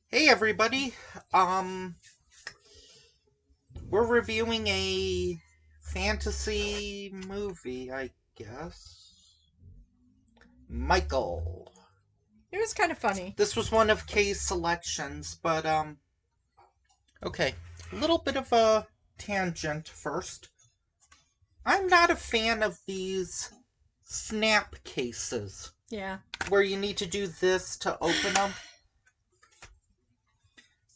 Hey everybody. Um we're reviewing a fantasy movie, I guess. Michael. It was kind of funny. This was one of Kay's selections, but okay. A little bit of a tangent first. I'm not a fan of these snap cases Yeah. where you need to do this to open them.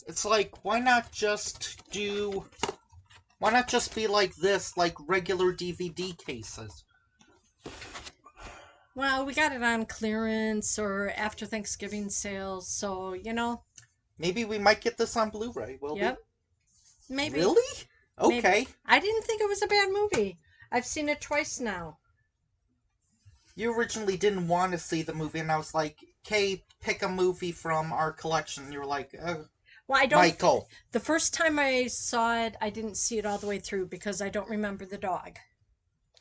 It's like why not just be like this, like regular DVD cases? Well, we got it on clearance or after Thanksgiving sales, so. Maybe we might get this on Blu-ray, will we? Yep. Maybe. Really? Maybe. Okay. I didn't think it was a bad movie. I've seen it twice now. You originally didn't want to see the movie, and I was like, Kay, pick a movie from our collection. And you were like, Well, I don't. Michael. The first time I saw it, I didn't see it all the way through because I don't remember the dog.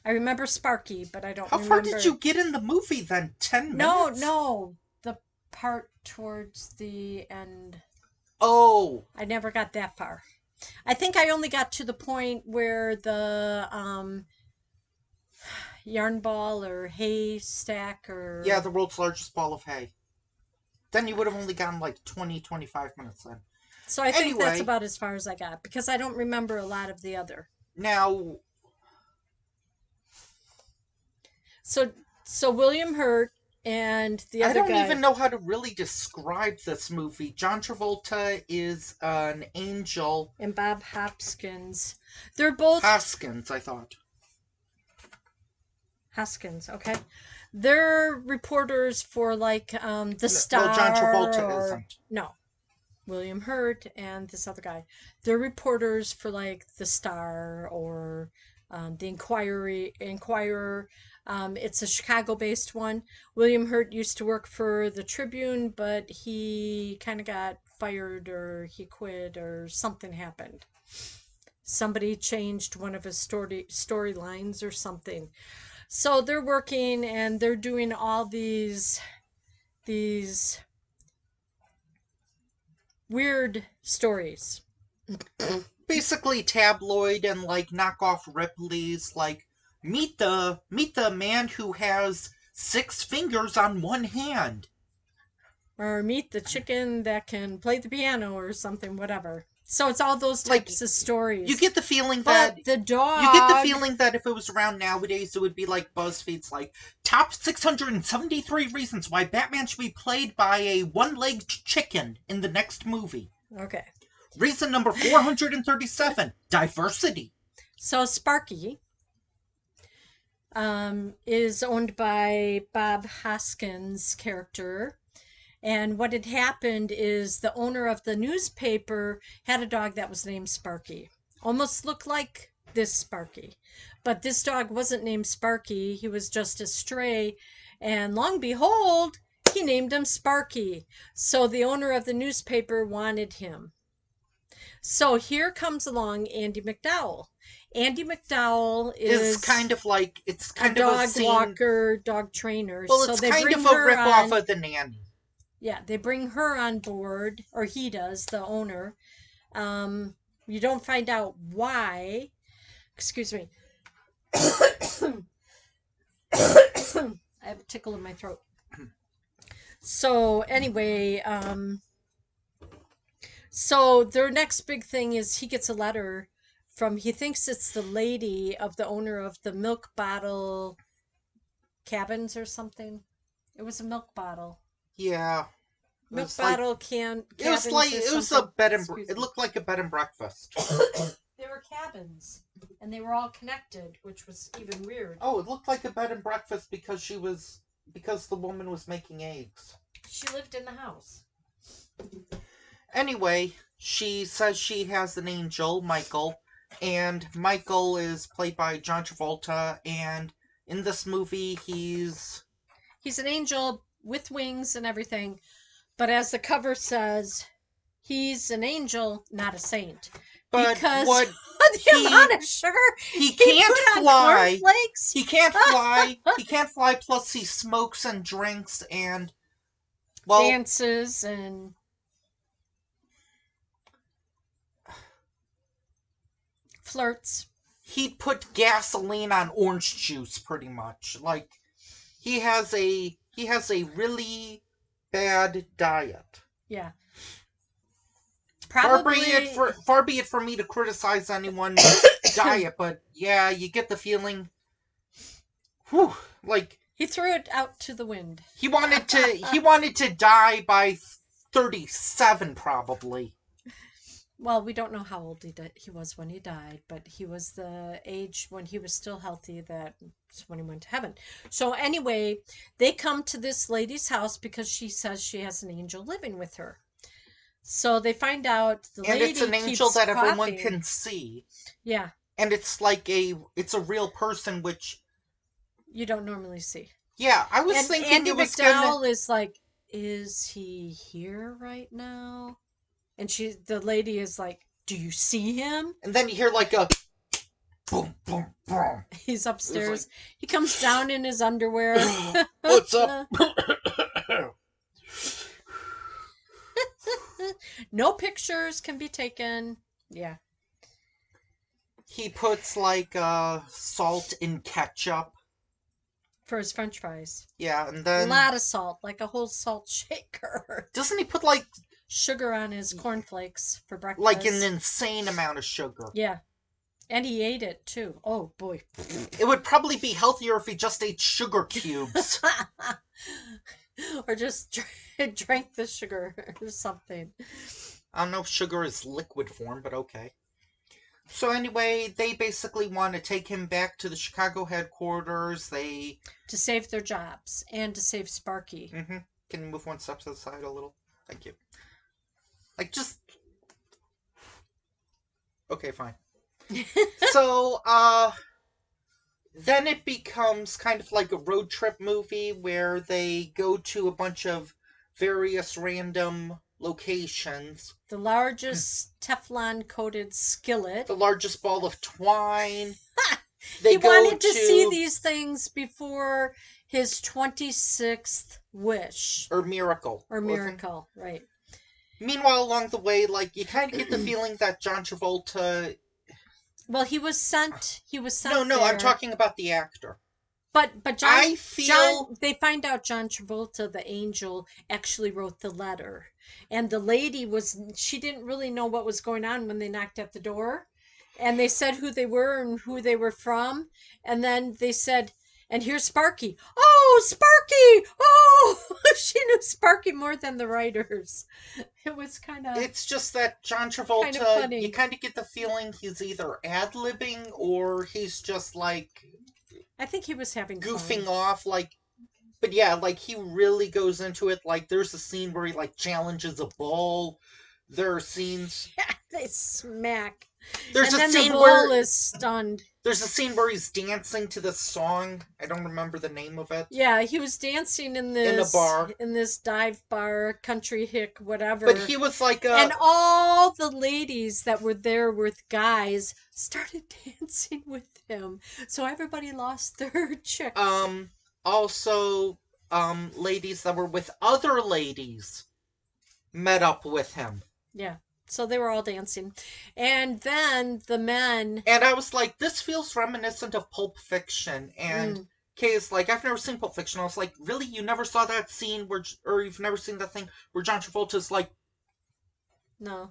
I remember Sparky, but I don't How far did you remember. get in the movie then? 10 No, minutes? no. The part towards the end. Oh. I never got that far. I think I only got to the point where the yarn ball or haystack Yeah, or the world's largest ball of hay. Then you would have only gotten like 20, 25 minutes then. so I think that's Anyway, about as far as I got because I don't remember a lot of the other. now, So William Hurt and the I other don't even guy know how to really describe this movie. John Travolta is an angel. and Bob Hopkins, they're both Hoskins, I thought. Hoskins, okay? They're reporters for like the Well, John Star Travolta or isn't. no, William Hurt and this other guy. They're reporters for like the Star or the Inquirer. It's a Chicago-based one. William Hurt used to work for the Tribune, but he kind of got fired or he quit or something happened. Somebody changed one of his storylines or something. So they're working and they're doing all these weird stories. Basically tabloid and like knockoff Ripley's like meet the man who has six fingers on one hand. Or meet the chicken that can play the piano or something, whatever. So it's all those Like types of you stories. get the feeling that But the you get the dog, feeling that if it was around nowadays it would be like BuzzFeed's like top 673 reasons why Batman should be played by a one-legged chicken in the next movie. okay. Reason number 437, diversity. So Sparky is owned by Bob Hoskins' character. And what had happened is the owner of the newspaper had a dog that was named Sparky. Almost looked like this Sparky. But this dog wasn't named Sparky, he was just a stray. And long behold, he named him Sparky. So the owner of the newspaper wanted him. So here comes along Andy McDowell. Andy McDowell Is is kind of like it's a kind of a dog scene. walker, dog trainer. Well, So it's they kind of bring a her rip off on. of the nanny. Yeah, they bring her on board, or he does, the owner. You don't find out why. Excuse me. I have a tickle in my throat. So anyway, so their next big thing is he gets a letter from, he thinks it's the lady of the owner of the milk bottle cabins or something. It was a milk bottle. Yeah, it Milk was like bottle can it was like cabins or it was a something. bed and Excuse it me. looked like a bed and breakfast. They were cabins and they were all connected, which was even weird. Oh, it looked like a bed and breakfast because the woman was making eggs. She lived in the house. Anyway, she says she has an angel, Michael, and Michael is played by John Travolta, and in this movie He's an angel with wings and everything, but as the cover says, he's an angel, not a saint. but Because what the he amount of sugar he he can't put on fly. cornflakes. He can't fly. He can't fly. Plus, he smokes and drinks, and well, Dances and Flirts. He put gasoline on orange juice, pretty much. Like, he has a really bad diet. Yeah. Far be Probably it for me to criticize anyone's diet, but yeah, you get the feeling. Whew, like he threw it out to the wind. he wanted to die by 37, probably. Well, we don't know how old he was when he died, but he was the age when he was still healthy. That's when he went to heaven. So anyway, they come to this lady's house because she says she has an angel living with her. So they find out the And it's lady an angel keeps that everyone coughing. can see. Yeah, And it's it's a real person, which, you don't normally see. yeah, I was And thinking Andy it was gonna. McDowell is like, is he here right now? And the lady is like, do you see him? And then you hear like a boom, boom, boom. He's upstairs. He comes down in his underwear. What's up? No pictures can be taken. Yeah. He puts salt in ketchup. For his french fries. Yeah, and A then lot of salt, like a whole salt shaker. doesn't he put Sugar on his cornflakes for breakfast. like an insane amount of sugar? Yeah. And he ate it too. Oh boy. It would probably be healthier if he just ate sugar cubes. Or just drank the sugar or something. I don't know if sugar is liquid form, but okay. So anyway, they basically want to take him back to the Chicago headquarters. To save their jobs and to save Sparky. Mm-hmm. Can you move one step to the side a little? Thank you. Just... Okay, fine. So, then it becomes kind of like a road trip movie where they go to a bunch of various random locations. The largest Teflon-coated skillet. The largest ball of twine. He wanted to see these things before his 26th wish. Or miracle. Right. Meanwhile, along the way, you kind of get the feeling that John Travolta... Well, he was sent No, there. I'm talking about the actor. But they find out John Travolta, the angel, actually wrote the letter. And the lady she didn't really know what was going on when they knocked at the door. And they said who they were and who they were from. And then they said, and here's Sparky. Oh, Sparky! Oh, she knew Sparky more than the writers. It was kind of... It's just that John Travolta, you kind of get the feeling he's either ad-libbing or he's just I think he was having goofing fun. off, but yeah, he really goes into it. There's a scene where he challenges a bull. There are scenes. Yeah, they smack. There's and a then scene the bull where is stunned. There's a scene where he's dancing to this song. I don't remember the name of it. Yeah, he was dancing in a bar, in this dive bar, country hick, whatever. But he was and all the ladies that were there with guys started dancing with him. So everybody lost their chick. Also, ladies that were with other ladies met up with him. Yeah. So they were all dancing. And then the men... And I was like, this feels reminiscent of Pulp Fiction. And Kay's like, I've never seen Pulp Fiction. I was like, really? You never saw that scene or you've never seen that thing where John Travolta's like... No.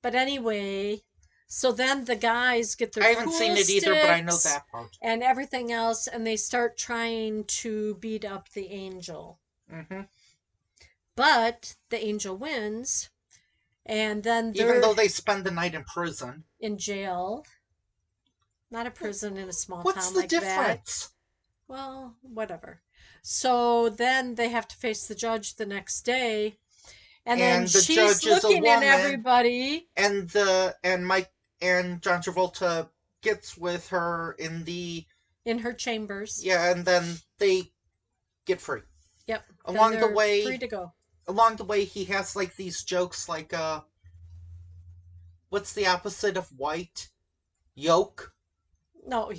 But anyway, so then the guys get their I haven't seen it either, but I know that part. And everything else, and they start trying to beat up the angel. Mm-hmm. But the angel wins... And then even though they spend the night in prison. In jail. Not a prison in a small town like that. What's the difference? Well, whatever. So then they have to face the judge the next day. And then the she's judge looking is a woman, at everybody. And Mike and John Travolta gets with her in her chambers. Yeah, and then they get free. Yep. Along the way, free to go. Along the way, he has these jokes what's the opposite of white? Yolk? No,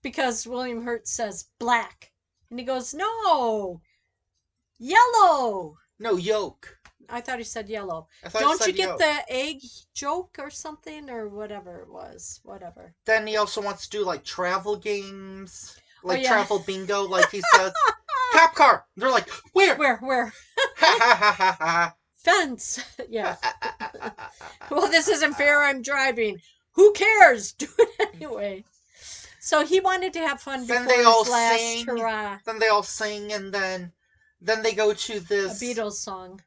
because William Hurt says black. And he goes, no, yellow. No, yolk. I thought he said yellow. I thought he Don't you said get yo. the egg joke or something or whatever it was? Whatever. Then he also wants to do like travel games, Oh like yeah. travel bingo. Like he says, cop car. They're like, where? Where? Ha ha ha ha ha. Fence. Yeah. Well, this isn't fair. Ha. I'm driving. Who cares? Do it anyway. So he wanted to have fun Then before they all his last sing. hurrah. Then they all sing, and then they go to A this. Beatles song.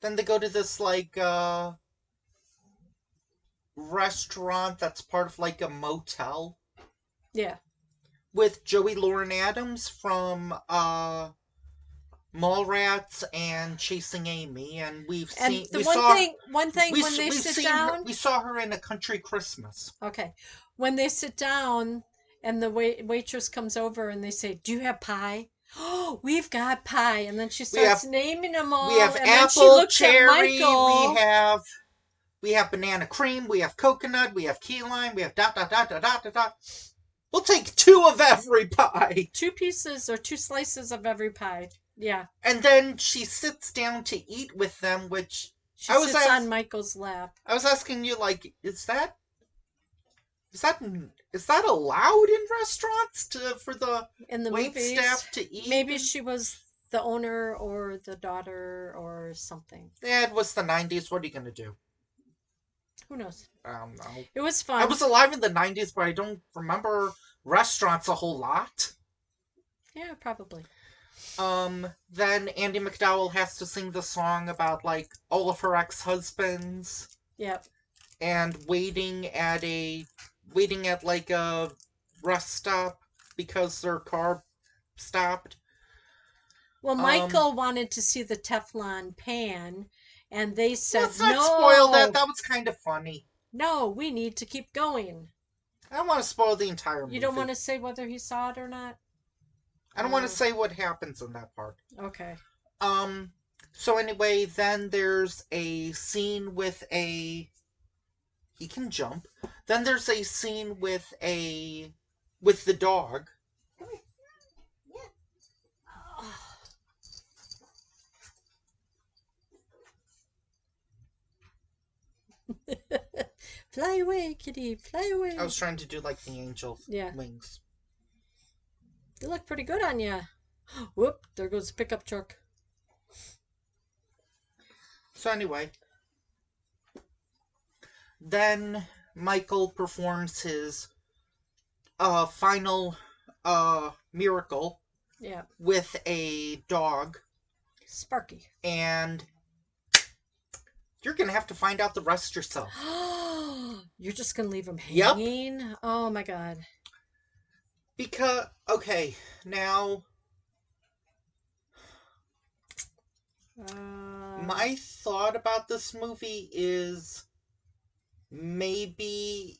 Then they go to this like restaurant that's part of like a motel Yeah. with Joey Lauren Adams from Mallrats and Chasing Amy, and And the one thing when they we've sit seen her, down, we saw her in A Country Christmas. okay, when they sit down and the waitress comes over and they say, "Do you have pie?" Oh, we've got pie, and then she We have starts naming them we all, have and then she apple, looks at cherry, Michael. we have banana cream, we have coconut, we have key lime, we have dot dot dot dot dot dot dot. We'll take two of every pie. Two pieces or two slices of every pie. Yeah, And then she sits down to eat with them, which she I was sits on ask, Michael's lap I was asking you, like, is that is that allowed in restaurants to for the in the wait movies. staff to eat? Maybe she was the owner or the daughter or something. Yeah, it was the '90s. What are you gonna do? Who knows? I don't know. It was I fun. was alive in the '90s, but I don't remember restaurants a whole lot. Yeah, probably. Then Andy McDowell has to sing the song about like all of her ex-husbands Yep. and waiting at like a rest stop because their car stopped. Well, Um, Michael wanted to see the Teflon pan, and they said, let's not spoil that. no, That was kind of funny. no, we need to keep going. I don't want to spoil the entire You don't want movie. to say whether he saw it or not? I don't want to say what happens in that part. Okay. Um, so anyway, then there's a scene with a he can jump. Then there's a scene with the dog. Fly away, kitty, fly I away. was trying to do like the angel Yeah, wings. you look pretty good on ya. Whoop, there goes the pickup truck. So anyway, then Michael performs his final miracle Yeah, with a dog, Sparky. and you're gonna have to find out the rest yourself. You're just gonna leave him Yep. hanging? Oh my god. Because okay, now Uh, my thought about this movie is maybe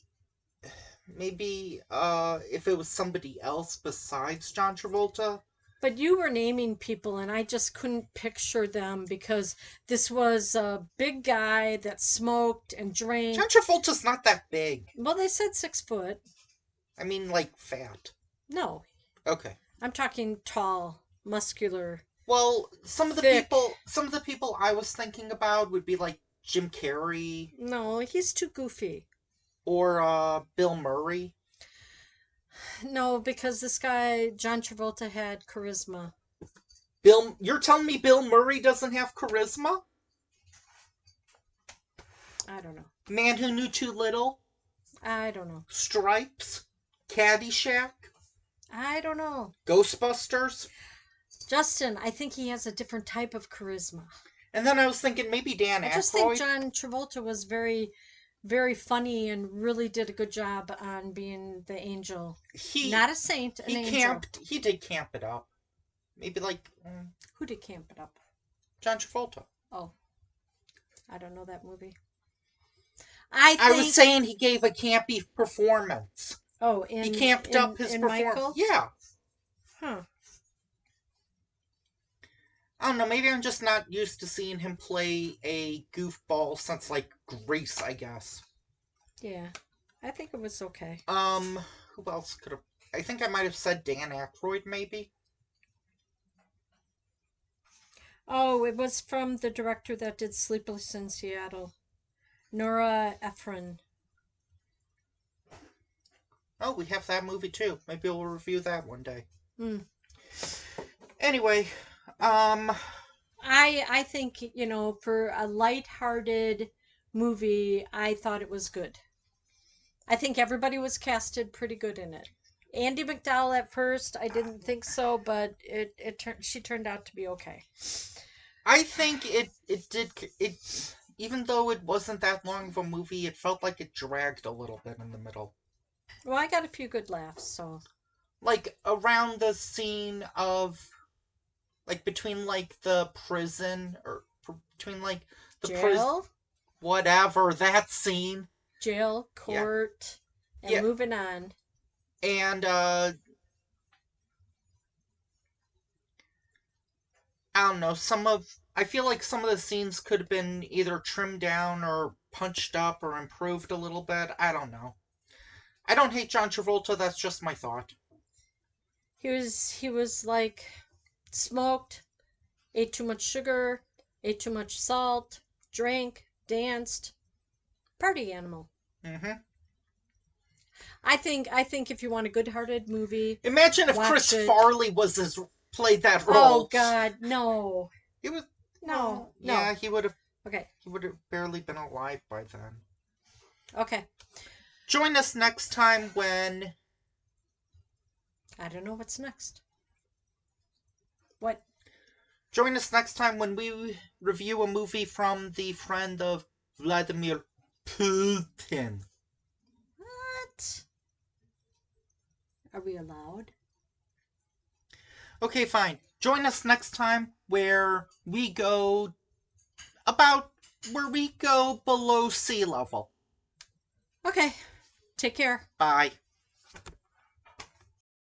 if it was somebody else besides John Travolta. but you were naming people, and I just couldn't picture them because this was a big guy that smoked and John drank. Travolta's not that big. Well, they said 6 foot. I mean, like fat. No, Okay. I'm talking tall, muscular, Well, thick. some of the people I was thinking about would be like Jim Carrey No, he's too goofy. or Bill Murray. No, because this guy, John Travolta, had charisma. You're telling me Bill Murray doesn't have charisma? I don't know. Man Who Knew Too Little, I don't know. Stripes, Caddyshack, I don't know. Ghostbusters. Justin, I think he has a different type of charisma. And then I was thinking maybe Dan I just think Aykroyd. John Travolta was very, very funny and really did a good job on being the angel. He Not a saint, an he angel. camped. He did camp it up. Maybe like Who did camp it up? John Travolta. Oh, I don't know that movie. I was saying he gave a campy performance. Oh, He camped up his performance. Michael? Yeah. Huh. I don't know. Maybe I'm just not used to seeing him play a goofball since like Grease, I guess. Yeah. I think it was okay. Who else could have? I think I might have said Dan Aykroyd, maybe. Oh, it was from the director that did Sleepless in Seattle, Nora Ephron. Oh, we have that movie too. Maybe we'll review that one day. Hmm. Anyway, um, I think, for a light-hearted movie, I thought it was good. I think everybody was casted pretty good in it. Andy McDowell at first, I didn't think so, but she turned out to be okay. I think it did it. Even though it wasn't that long of a movie, it felt like it dragged a little bit in the middle. Well, I got a few good laughs, so Like around the scene of like between like the prison or between like the prison, jail, whatever that scene. jail, Yeah, court, and yeah, moving on. and I don't know. I feel like some of the scenes could have been either trimmed down or punched up or improved a little bit. I don't know. I don't hate John Travolta. That's just my thought. He was like smoked, ate too much sugar, ate too much salt, drank, danced, party animal. Mm-hmm. I think if you want a good-hearted movie, Imagine if Chris watch it. Farley played that Oh role. God, no, It was no, well, yeah. no. He would have Okay, barely been alive by then. okay. Join us next time when I don't know what's next. What? Join us next time when we review a movie from the friend of Vladimir Putin. What? Are we allowed? Okay, fine. Join us next time about where we go below sea level. Okay. Take care. Bye.